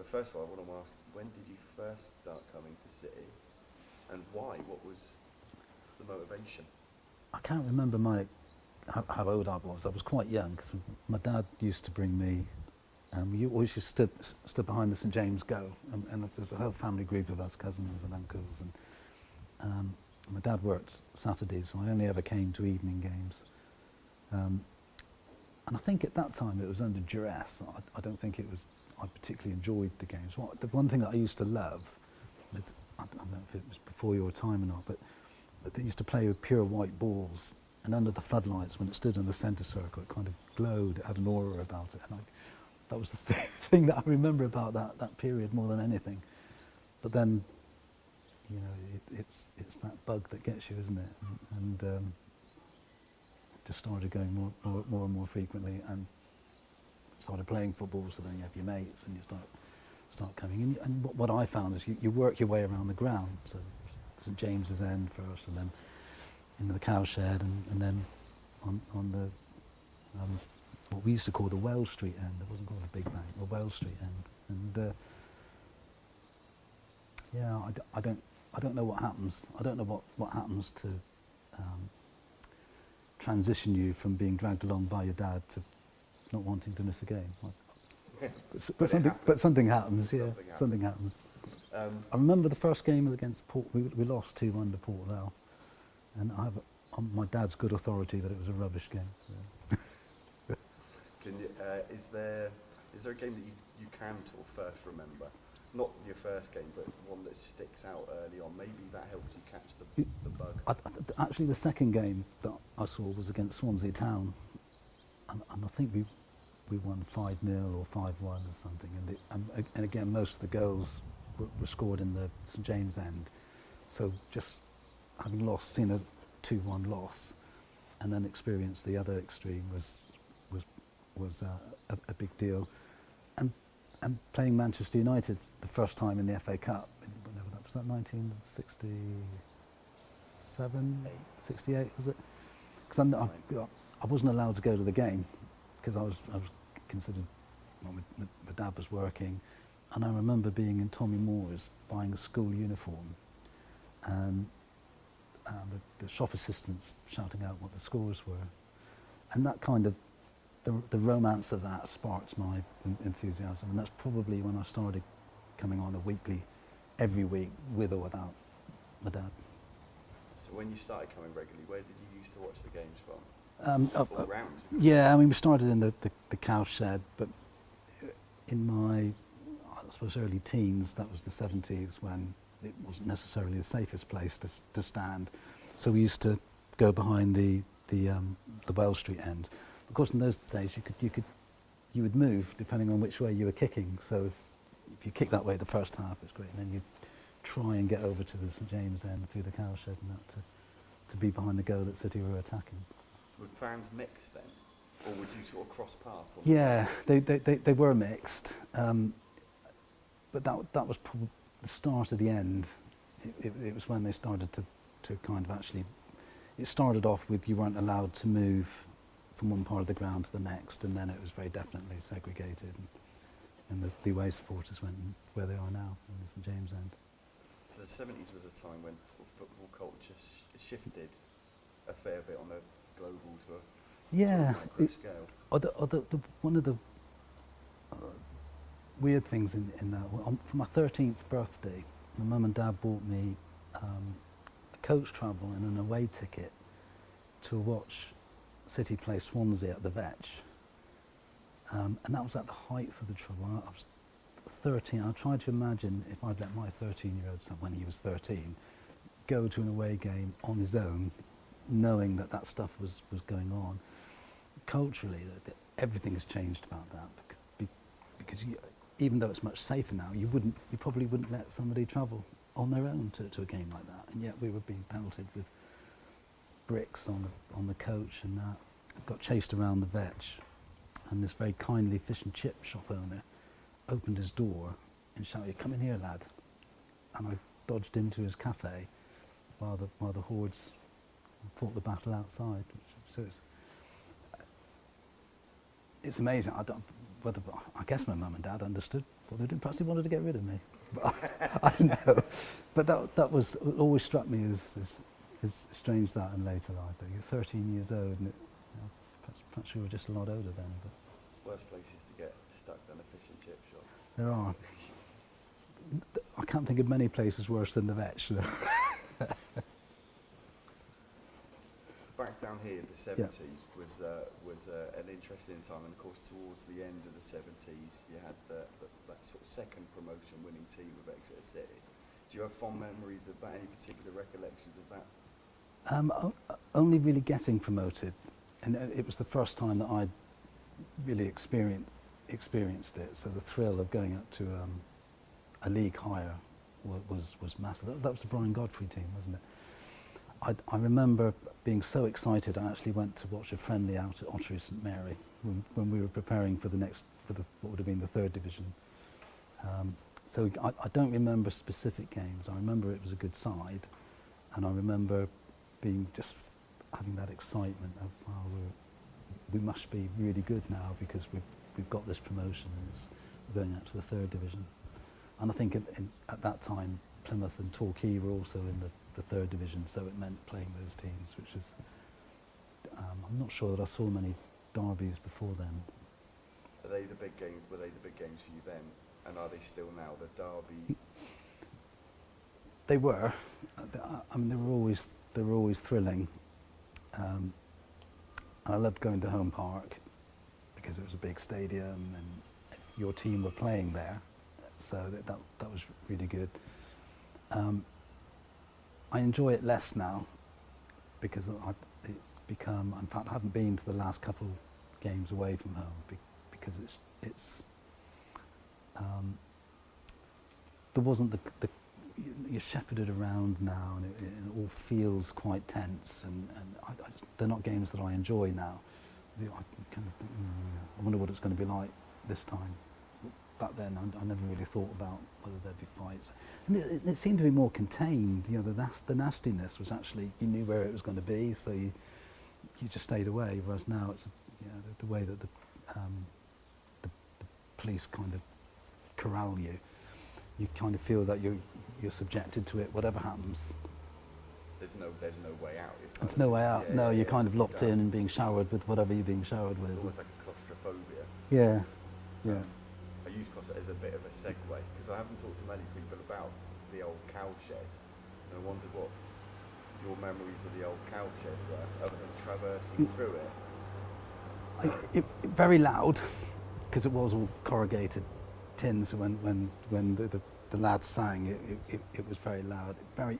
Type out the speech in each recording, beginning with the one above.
first of all, I want to ask, when did you first start coming to City, and why? What was the motivation? I can't remember how old I was. I was quite young because my dad used to bring me. We always just stood behind the St James Go, and there was a whole family group of us, cousins and uncles, and my dad worked Saturdays, so I only ever came to evening games. And I think at that time it was under duress. I don't think I particularly enjoyed the games. The one thing that I used to love, I don't know if it was before your time or not, but they used to play with pure white balls, and under the floodlights, when it stood in the centre circle, it kind of glowed, it had an aura about it. And that was the thing that I remember about that period more than anything. But then, you know, it's that bug that gets you, isn't it? And just started going more and more frequently, and started playing football. So then you have your mates, and you start coming in. And what I found is you work your way around the ground. So St James's End first, and then into the cowshed, and then on the what we used to call the Wells Street end. It wasn't called the Big Bank, the Wells Street end. And yeah, I don't know what happens. I don't know what happens to transition you from being dragged along by your dad to not wanting to miss a game. But something happens. Yeah, something happens. I remember the first game was against Port. We lost 2-1 to Port Vale, and I have on my dad's good authority that it was a rubbish game. So. Is there a game that you can sort of first remember? Not your first game, but one that sticks out early on. Maybe that helped you catch the bug. Actually, the second game that I saw was against Swansea Town, and I think we won 5-0 or 5-1 or something. And again, most of the goals were scored in the St James end. So just having seen a 2-1 loss, and then experienced the other extreme was a big deal. And playing Manchester United the first time in the FA Cup, whenever that was, that 1967, 68 was it? Because I wasn't allowed to go to the game because I was considered. Well, my dad was working, and I remember being in Tommy Moore's buying a school uniform, and the shop assistants shouting out what the scores were, and that kind of. The romance of that sparked my enthusiasm, and that's probably when I started coming on every week, with or without my dad. So when you started coming regularly, where did you used to watch the games from? All round? Yeah, I mean, we started in the cowshed, but in my, I suppose, early teens, that was the 70s, when it wasn't necessarily the safest place to stand. So we used to go behind the Wells Street end. Of course, in those days, you would move depending on which way you were kicking. So if you kick that way the first half, it's great, and then you'd try and get over to the St James end through the cowshed and that to be behind the goal that City were attacking. Were fans mixed then, or would you sort of cross paths? Yeah, they were mixed, but that was probably the start of the end. It was when they started to kind of actually. It started off with you weren't allowed to move from one part of the ground to the next, and then it was very definitely segregated, and the away supporters went where they are now, in the St James end. So the 70s was a time when football culture shifted a fair bit on a global to a micro scale. One of the weird things in that, for my 13th birthday, my mum and dad bought me a coach travel and an away ticket to watch City play Swansea at the Vetch, and that was at the height of the trouble. I was 13. I tried to imagine if I'd let my 13-year-old son, when he was 13, go to an away game on his own, knowing that stuff was going on. Culturally, everything has changed about that, because even though it's much safer now, you probably wouldn't let somebody travel on their own to a game like that, and yet we were being pelted with bricks on the coach, and that. Got chased around the Vetch, and this very kindly fish and chip shop owner opened his door and shouted, "Come in here, lad!" And I dodged into his cafe while the hordes fought the battle outside. So it's amazing. whether I guess my mum and dad understood what they were doing. Perhaps they wanted to get rid of me, but I don't know. But that was it always struck me as strange that in later life. That you're 13 years old, and perhaps you were just a lot older then. But worse places to get stuck than a fish and chip shop. there are. I can't think of many places worse than the vetch. Back down here, the 70s was an interesting time, and of course towards the end of the 70s you had that sort of second promotion winning team of Exeter City. Do you have fond memories of that, any particular recollections of that? Only really getting promoted, and it was the first time that I'd really experienced it, so the thrill of going up to a league higher was massive. That was the Brian Godfrey team, wasn't it? I remember being so excited. I actually went to watch a friendly out at Ottery St Mary when we were preparing for what would have been the third division. So I don't remember specific games. I remember it was a good side, and I remember just having that excitement of, wow, we must be really good now because we've got this promotion and we're going out to the third division. And I think at that time Plymouth and Torquay were also in the third division, so it meant playing those teams, which is I'm not sure that I saw many derbies before then. Are they the big games? Were they the big games for you then, and are they still now? The derby. They were. I mean, they were always thrilling. And I loved going to Home Park because it was a big stadium and your team were playing there, so that was really good. I enjoy it less now because it's become. In fact, I haven't been to the last couple games away from home because it's. There wasn't the you're shepherded around now, and it all feels quite tense, and they're not games that I enjoy now. I kind of think, I wonder what it's going to be like this time. Back then, I never really thought about whether there'd be fights. And it seemed to be more contained. You know, the nastiness was actually, you knew where it was going to be, so you just stayed away. Whereas now it's, you know, the way that the police kind of corral you, you kind of feel that you're subjected to it, whatever happens. There's no way out. There's no way out. Yeah, no, you're kind of locked in and being showered with whatever you're being showered with. Almost like a claustrophobia. Yeah, yeah. I use claustrophobia as a bit of a segue because I haven't talked to many people about the old cowshed, and I wondered what your memories of the old cowshed were, other than traversing through it. Very loud, because it was all corrugated tin. So when the lads sang, it was very loud, very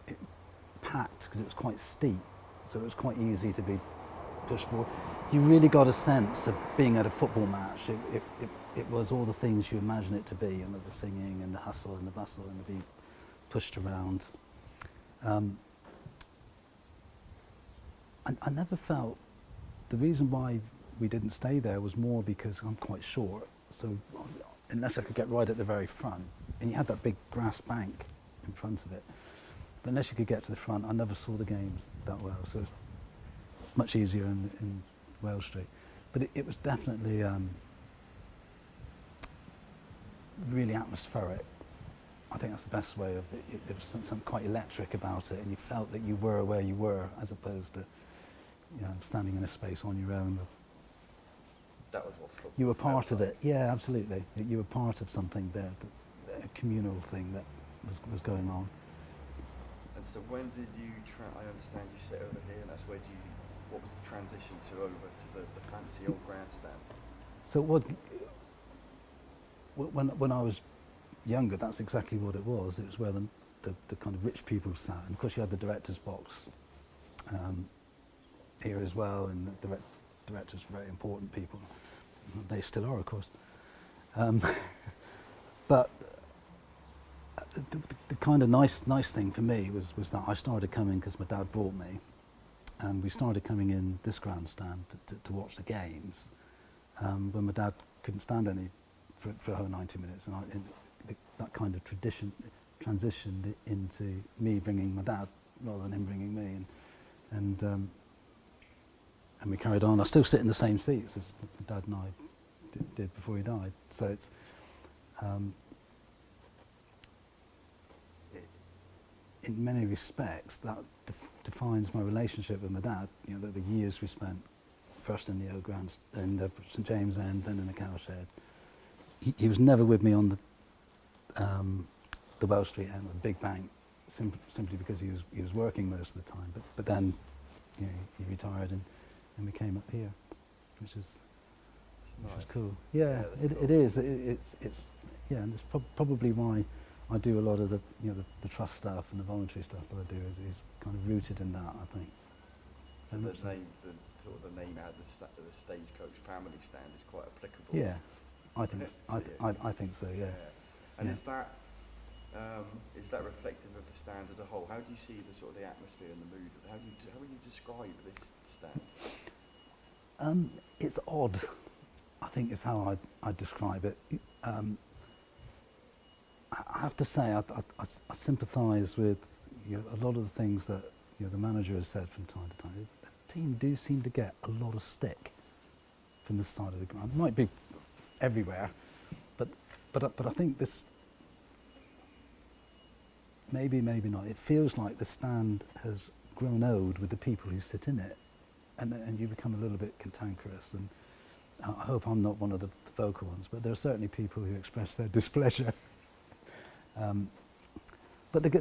packed because it was quite steep, so it was quite easy to be pushed forward. You really got a sense of being at a football match. It was all the things you imagine it to be, you know, the singing and the hustle and the bustle and the being pushed around. I never felt, the reason why we didn't stay there was more because I'm quite short, so unless I could get right at the very front, and you had that big grass bank in front of it, but unless you could get to the front, I never saw the games that well, so it's much easier in Wales Street. But it was definitely really atmospheric. I think that's the best way of it. There was something quite electric about it, and you felt that you were where you were, as opposed to, you know, standing in a space on your own. That was what football. You were part of it. Yeah, absolutely. You were part of something there, a communal thing that was going on. And so, when did you? I understand you sit over here, and that's where what was the transition to over to the fancy old grandstand? So when I was younger, that's exactly what it was. It was where the kind of rich people sat, and of course you had the director's box here as well, and the directors were very important people. They still are, of course. But the kind of nice thing for me was that I started coming because my dad brought me, and we started coming in this grandstand to watch the games when my dad couldn't stand any for a whole 90 minutes, and that kind of transitioned into me bringing my dad rather than him bringing me, and we carried on. I still sit in the same seats as my dad and I did before he died. So it's in many respects that defines my relationship with my dad. You know, the years we spent first in the old in the St James End, then in the cowshed. He was never with me on the Welll Street end, the big bank, simply because he was working most of the time. But then, you know, he retired and we came up here, which is cool. Yeah, cool. it is. It's yeah, and it's probably why I do a lot of the the trust stuff and the voluntary stuff that I do is kind of rooted in that, I think. So the name out of the Stagecoach family stand is quite applicable. Yeah, I think so. Yeah. And yeah. is that reflective of the stand as a whole? How do you see the sort of the atmosphere and the mood? How would you describe this stand? It's odd, I think is how I describe it. I have to say I sympathise with a lot of the things that the manager has said from time to time. The team do seem to get a lot of stick from this side of the ground. It might be everywhere, but I think this maybe not. It feels like the stand has grown old with the people who sit in it, and you become a little bit cantankerous. And I hope I'm not one of the vocal ones, but there are certainly people who express their displeasure. But the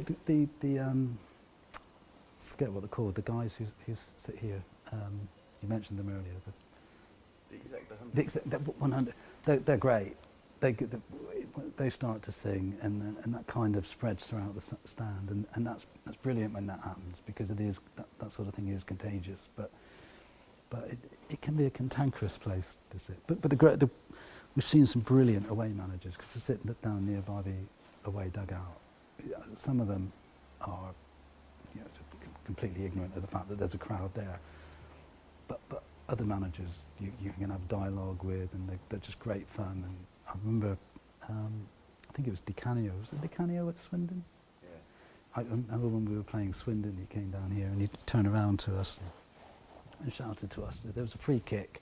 forget what they're called. The guys who sit here. You mentioned them earlier. The exec 100. They're great. They start to sing, and that kind of spreads throughout the stand, and that's brilliant when that happens, because it is that sort of thing is contagious. But it can be a cantankerous place to sit. But we've seen some brilliant away managers, because we sit down nearby the away dugout. Some of them are completely ignorant of the fact that there's a crowd there. But other managers you can have dialogue with, and they're just great fun. And I remember, I think it was Decanio. Was it Decanio at Swindon? Yeah. I remember when we were playing Swindon, he came down here and he turned around to us and shouted to us. There was a free kick.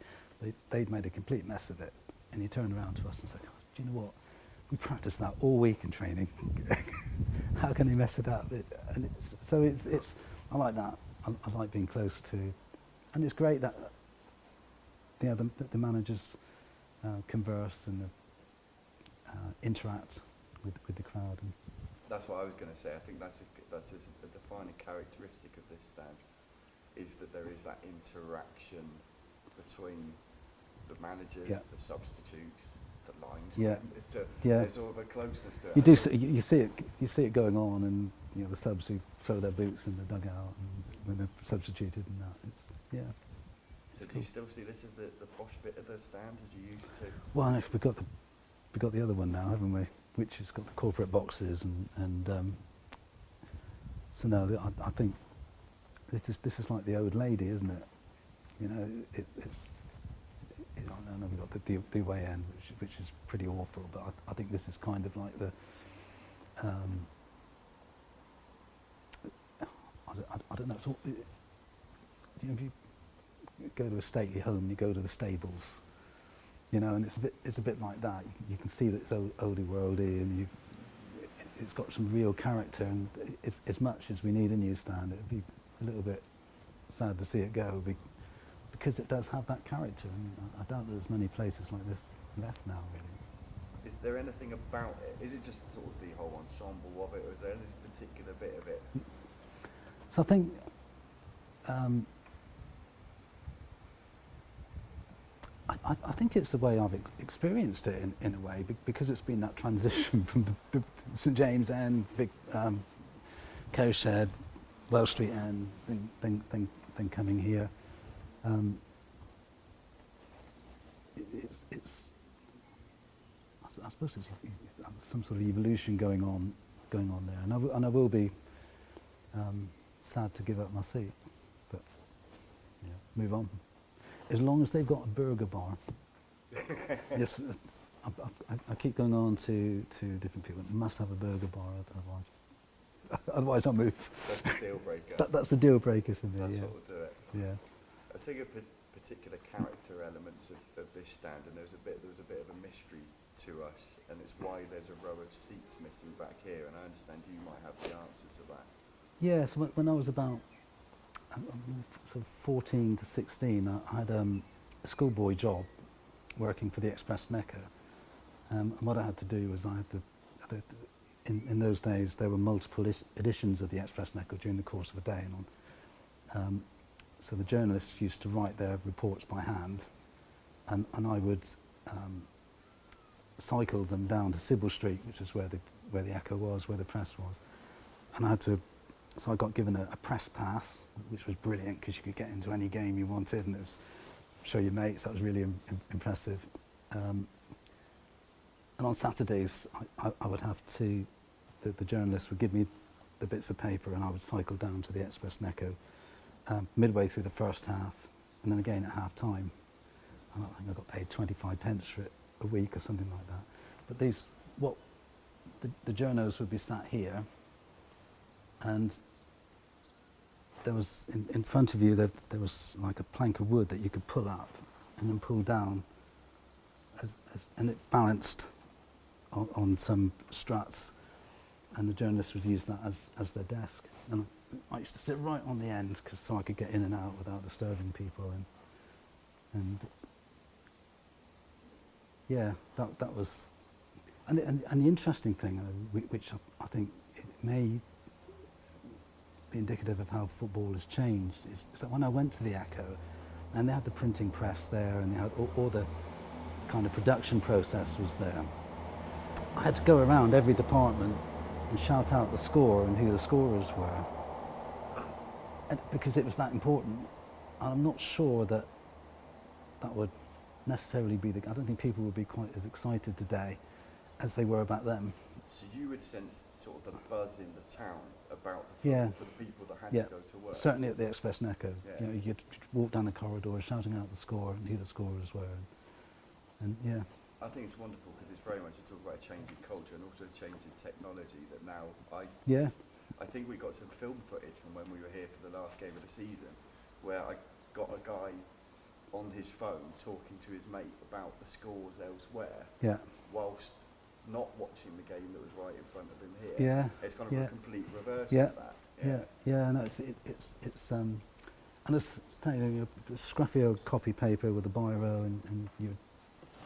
They'd made a complete mess of it. And he turned around to us and said, "Oh, do you know what? We practiced that all week in training. How can they mess it up?" So I like that. I like being close to, and it's great that the managers converse and interact with the crowd. And that's what I was going to say. I think that's a defining characteristic of this stand, is that there is that interaction between the managers, yeah. the substitutes, the lines. Yeah. There's sort of a closeness to it. You see it going on, and the subs who throw their boots in the dugout and when they're substituted and that. So do you still see this as the posh bit of the stand as you used to? Well, we've got the other one now, haven't we? Which has got the corporate boxes and so no, I think this is like the old lady, isn't it? It's. I know we've got the away end, which is pretty awful, but I think this is kind of like the. I don't know. It's all, if you go to a stately home, you go to the stables, and it's a bit like that. You can see that it's oldie worldy, and it's got some real character. And as much as we need a new stand, it'd be a little bit sad to see it go, because it does have that character. And I doubt there's many places like this left now, really. Is there anything about it? Is it just sort of the whole ensemble of it, or is there any particular bit of it? So I think I think it's the way I've experienced it in a way, because it's been that transition from the St James End, big cowshed, Welll Street End, thing coming here. It's I suppose it's some sort of evolution going on there, and I will be sad to give up my seat, but move on. As long as they've got a burger bar. Yes, I keep going on to different people. Must have a burger bar, otherwise I'll move. That's the deal breaker. That's the deal breaker for me. That's yeah. what will do it. Yeah. I think a particular character elements of this stand, and there was a bit of a mystery to us, and it's why there's a row of seats missing back here, and I understand you might have the answer to that. Yeah, so when I was about sort of 14 to 16, I had a schoolboy job working for the Express Necker. And what I had to do was in those days there were multiple editions of the Express Necker during the course of a day, and so the journalists used to write their reports by hand, and I would cycle them down to Sybil Street, which is where the Echo was, where the press was, and so I got given a press pass, which was brilliant because you could get into any game you wanted, and it was show your mates. That was really impressive. And on Saturdays, I would have to, the journalists would give me the bits of paper, and I would cycle down to the Express Necker midway through the first half, and then again at half time. And I think I got paid 25 pence for it a week or something like that. But the journos would be sat here, and there was in front of you there was like a plank of wood that you could pull up and then pull down, and it balanced on some struts, and the journalists would use that as their desk. And I used to sit right on the end so I could get in and out without disturbing people, and yeah, that was, and the interesting thing, which I think it may be indicative of how football has changed, is that when I went to the Echo, and they had the printing press there, and they had all the kind of production process was there, I had to go around every department and shout out the score and who the scorers were, and because it was that important. And I'm not sure that would necessarily be I don't think people would be quite as excited today as they were back then. So you would sense sort of the buzz in the town about the football for the people that had to go to work? Certainly at the Express Necker. You know, you'd walk down the corridor shouting out the score and who the scorers were. And yeah. I think it's wonderful because it's very much you talk about a change in culture and also a change in technology that now I think we got some film footage from when we were here for the last game of the season where I got a guy on his phone talking to his mate about the scores elsewhere whilst not watching the game that was right in front of him here. Yeah. It's kind of a complete reverse of that. No, it's and it's saying a scruffy old copy paper with a biro, and you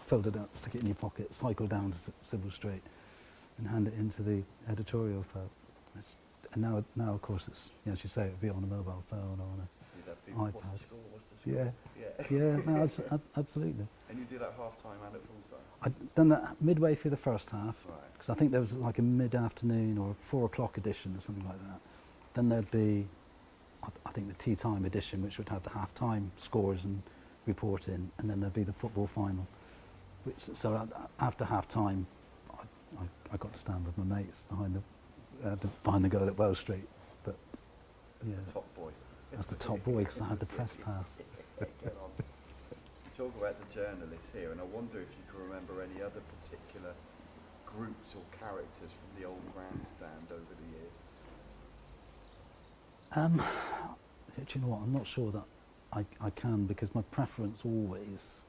fold it up, stick it in your pocket, cycle down to Sybil Street, and hand it into the editorial folk. And now, of course, it's, as you say, it'd be on a mobile phone or on a iPad. What's the score? What's the score? No, absolutely. And you do that half time and at full time? I'd done that midway through the first half, because right. I think there was like a mid-afternoon or a 4 o'clock edition or something like that. Then there'd be, I think, the tea time edition, which would have the half-time scores and reporting, and then there'd be the football final. So after half-time, I got to stand with my mates behind the goal at Wells Street. But That's the top boy. That's the top boy, because I had the press pass. You talk about the journalists here, and I wonder if you can remember any other particular groups or characters from the old grandstand over the years. Do you know what? I'm not sure that I can, because my preference always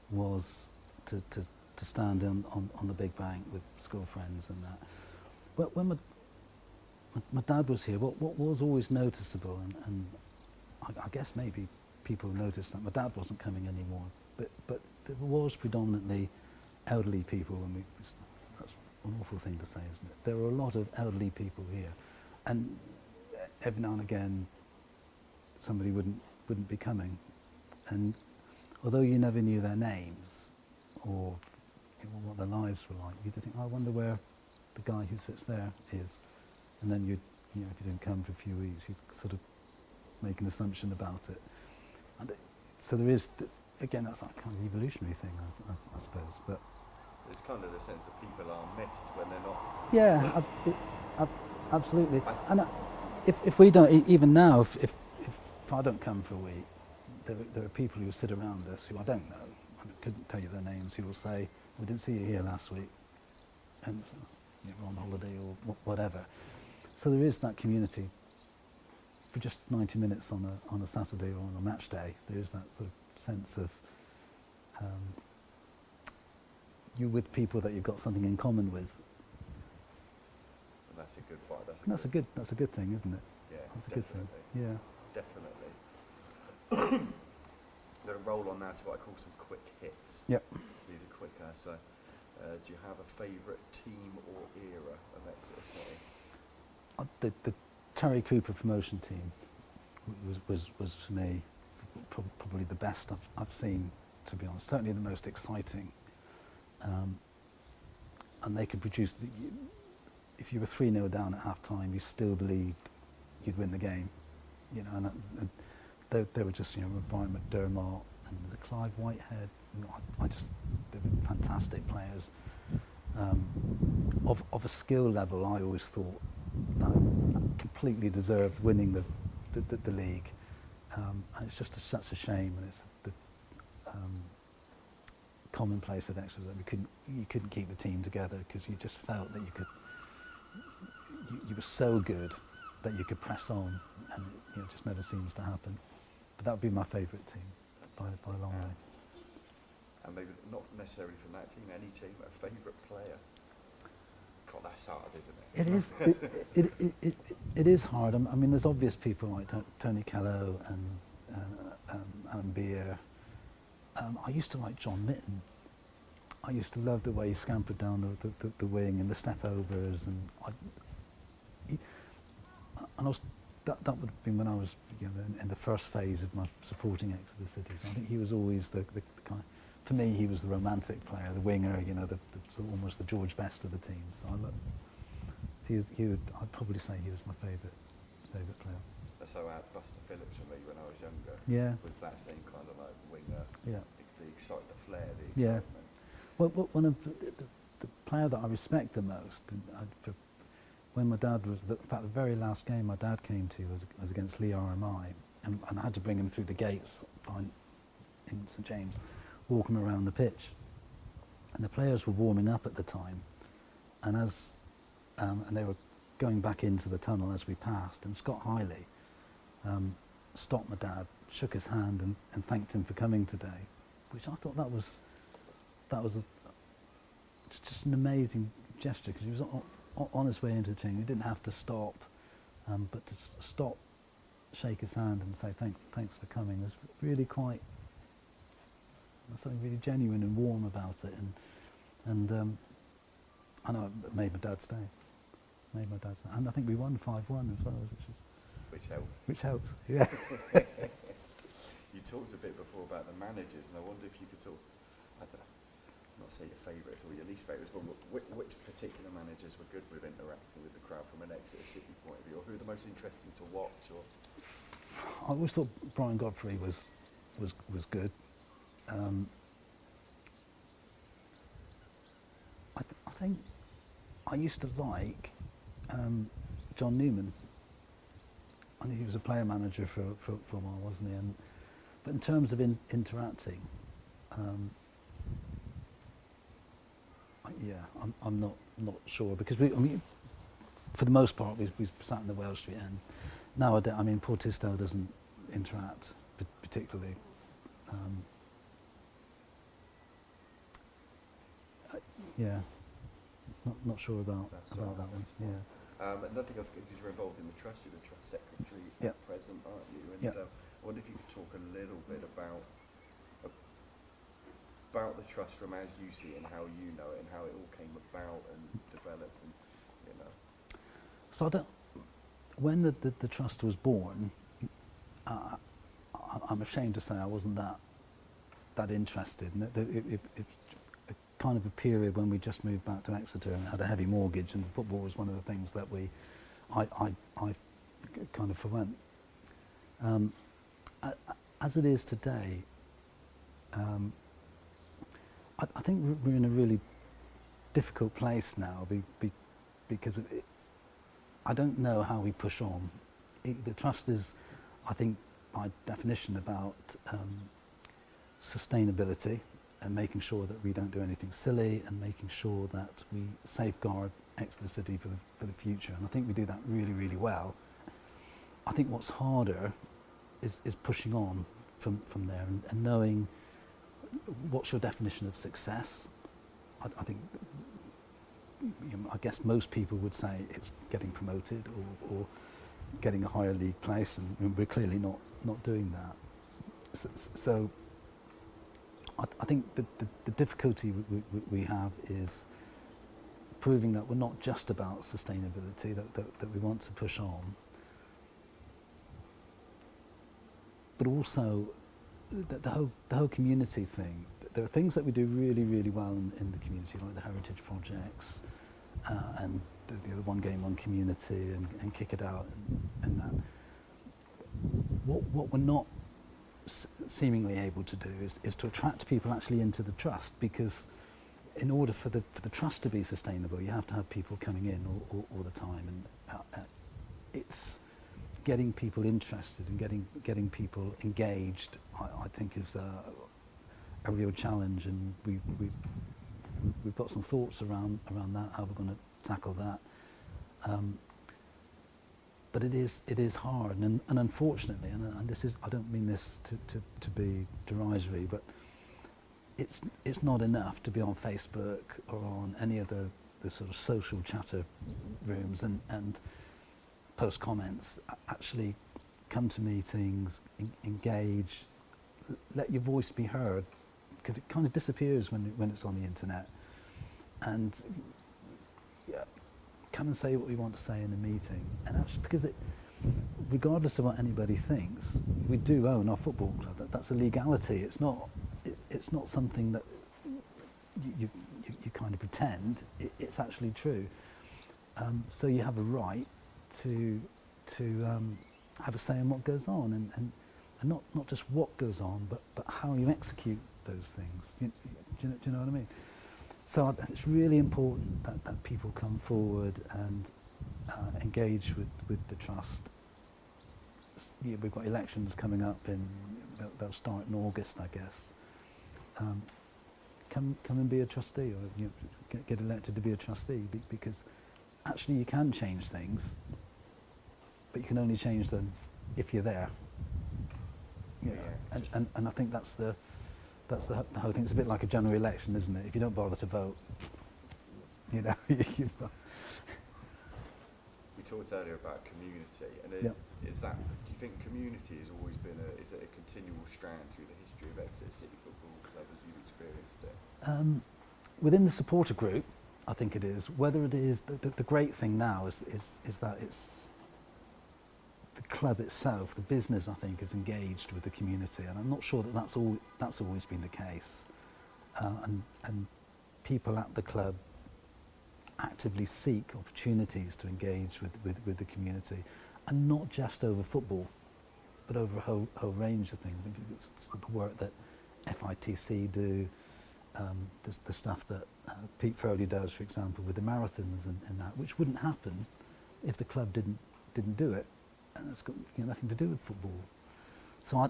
was to stand on the big bank with school friends and that. But when my dad was here, what was always noticeable, and I guess maybe people noticed that my dad wasn't coming anymore, but there was predominantly elderly people, and that's an awful thing to say, isn't it? There were a lot of elderly people here, and every now and again somebody wouldn't be coming, and although you never knew their names or what their lives were like, you'd think, I wonder where the guy who sits there is, and then if you didn't come for a few weeks, you'd sort of make an assumption about it. And so there is, again, that's that kind of evolutionary thing, I suppose. But it's kind of the sense that people are missed when they're not. Yeah, absolutely. And if we don't, even now, if I don't come for a week, there are people who sit around us who I don't know, I couldn't tell you their names, who will say, we didn't see you here last week, and you're on holiday or whatever. So there is that community. for just 90 minutes on a Saturday or on a match day, there's that sort of sense of you're with people that you've got something in common with. And that's a good part. That's a good thing, isn't it? Yeah, That's a definitely. good thing. Yeah. Definitely. I'm going to roll on now to what I call some quick hits. Yep. These are quicker. So, do you have a favourite team or era of Exeter City? The Terry Cooper promotion team was for me probably the best I've seen, to be honest. Certainly the most exciting. And they could produce, if you were 3-0 down at half time, you still believed you'd win the game. You know, and they were just, you know, Brian McDermott and the Clive Whitehead. You know, they were fantastic players. Of a skill level, I always thought that completely deserved winning the league. And it's just such a shame, and it's the commonplace at Exeter that you couldn't keep the team together, because you just felt that you were so good that you could press on, and it just never seems to happen. But that would be my favourite team by a long way. And maybe not necessarily from that team, any team, a favourite player. God, that's hard, isn't it? It is hard. I mean, there's obvious people like Tony Callow and Alan Beer. I used to like John Mitten. I used to love the way he scampered down the wing and the step overs, and that would have been when I was, you know, in the first phase of my supporting Exeter City. So I think he was always the kind. For me, he was the romantic player, the winger, you know, the sort of almost the George Best of the team. So I'd probably say he was my favourite player. That's how I had Buster Phillips for me when I was younger. Yeah. Was that same kind of like winger? Yeah. The flair, the excitement. Well, one of the player that I respect the most, when my dad was, in fact, the very last game my dad came to was against Lee RMI, and I had to bring him through the gates in St James, walk him around the pitch, and the players were warming up at the time, and and they were going back into the tunnel as we passed, and Scott Hiley stopped my dad, shook his hand, and thanked him for coming today, which I thought that was just an amazing gesture, because he was on his way into the change. He didn't have to stop, but to stop, shake his hand and say thanks for coming was really quite, something really genuine and warm about it, and I know it made my dad stay. And I think we won 5-1 as well, which helps. Yeah. You talked a bit before about the managers, and I wonder if you could talk. Not say your favourites or your least favourites, but which particular managers were good with interacting with the crowd from an Exeter City point of view, or who are the most interesting to watch? Or I always thought Brian Godfrey was good. I think I used to like John Newman. I think he was a player manager for a while, wasn't he? But in terms of interacting, I'm not sure, because for the most part we sat in the Welsh Street end. Nowadays, I mean, Paul Tisdale doesn't interact particularly. Not sure about that one. Yeah. Another thing I was, because you're involved in the trust, you're the trust secretary at present, aren't you? And I wonder if you could talk a little bit about the trust from as you see it and how you know it and how it all came about and developed, and you know. So when the trust was born, I'm ashamed to say I wasn't that interested. And it's kind of a period when we just moved back to Exeter and had a heavy mortgage, and football was one of the things that I kind of forwent. As it is today, I think we're in a really difficult place now because I don't know how we push on. The trust is, I think, by definition about sustainability and making sure that we don't do anything silly, and making sure that we safeguard Exeter City for the future. And I think we do that really, really well. I think what's harder is pushing on from there and knowing what's your definition of success. I think, I guess most people would say it's getting promoted or getting a higher league place, and we're clearly not doing that. So I think the difficulty we have is proving that we're not just about sustainability, that we want to push on, but also the whole community thing. There are things that we do really, really well in the community, like the heritage projects, and the other One Game, One Community, and Kick It Out, and that. What we're not seemingly able to do is to attract people actually into the trust, because in order for the trust to be sustainable, you have to have people coming in all the time, and it's getting people interested and getting people engaged. I think is a real challenge, and we've got some thoughts around that, how we're going to tackle that. But it is hard, and unfortunately, and this is, I don't mean this to be derisory, but it's not enough to be on Facebook or on any of the sort of social chatter rooms and post comments. Actually come to meetings, engage, let your voice be heard, because it kind of disappears when it's on the internet. And yeah, come and say what we want to say in a meeting. And actually, because regardless of what anybody thinks, we do own our football club. That's a legality. It's not something that you kind of pretend. It's actually true. So you have a right to have a say in what goes on, and not just what goes on, but how you execute those things. Do you know what I mean? So it's really important that people come forward and engage with the trust. Yeah, we've got elections coming up they'll start in August, I guess. Come and be a trustee, or get elected to be a trustee, because actually you can change things, but you can only change them if you're there. Yeah. And I think that's the whole thing. It's a bit like a general election, isn't it? If you don't bother to vote, We talked earlier about community, and do you think community has always been is it a continual strand through the history of Exeter City Football Club as you've experienced it? Within the supporter group, I think it is. Whether it is, the great thing now is that it's the club itself, the business, I think, is engaged with the community, and I'm not sure that's always been the case. And people at the club actively seek opportunities to engage with the community, and not just over football, but over a whole range of things. It's the work that FITC do, the stuff that Pete Foley does, for example, with the marathons and that, which wouldn't happen if the club didn't do it, and it's got nothing to do with football. So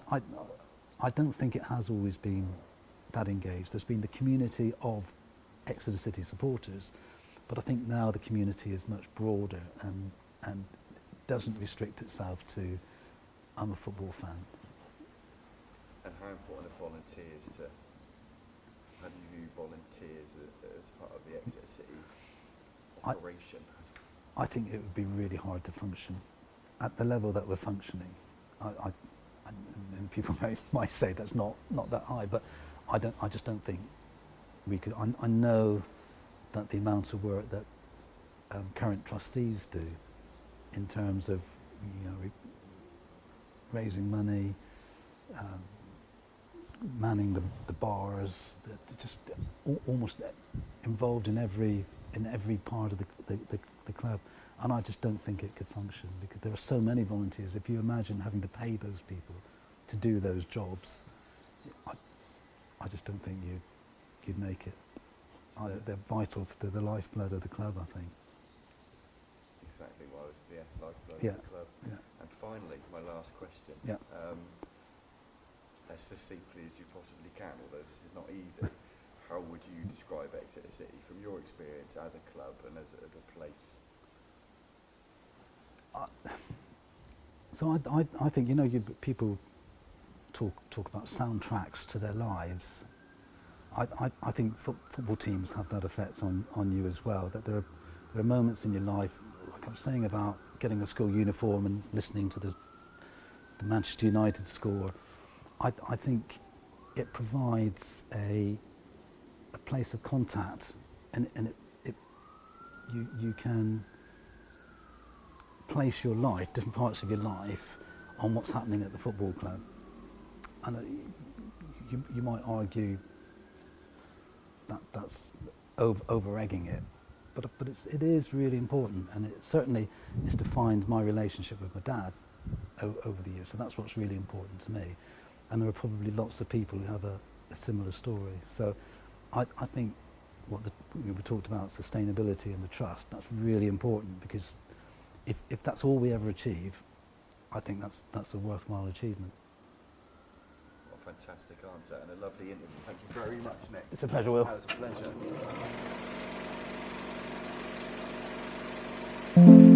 I don't think it has always been that engaged. There's been the community of Exeter City supporters, but I think now the community is much broader and doesn't restrict itself to, I'm a football fan. And how important are volunteers how do you view volunteers as part of the Exeter City operation? I think it would be really hard to function at the level that we're functioning. And people might say that's not that high, but I just don't think we could. I know that the amount of work that current trustees do in terms of raising money, manning the bars, just almost involved in every part of the club, and I just don't think it could function because there are so many volunteers. If you imagine having to pay those people to do those jobs, I just don't think you'd make it. They're vital for the lifeblood of the club, I think. Exactly. Well, it's the lifeblood Yeah. of the club. Yeah. And finally, my last question. Yeah. As succinctly as you possibly can, although this is not easy, how would you describe Exeter City from your experience as a club and as a place? So I think, you know, people talk about soundtracks to their lives. I think football teams have that effect on you as well, that there are moments in your life, like I was saying about getting a school uniform and listening to the Manchester United score. I think it provides a place of contact, and you can place your life, different parts of your life, on what's happening at the football club. And you might argue that that's over-egging it, but it is really important, and it certainly has defined my relationship with my dad over the years. So that's what's really important to me. And there are probably lots of people who have a similar story. So I think we talked about sustainability and the trust, that's really important, because if that's all we ever achieve, I think that's a worthwhile achievement. What a fantastic answer and a lovely interview. Thank you very much, Nick. It's a pleasure, Will. That was a pleasure.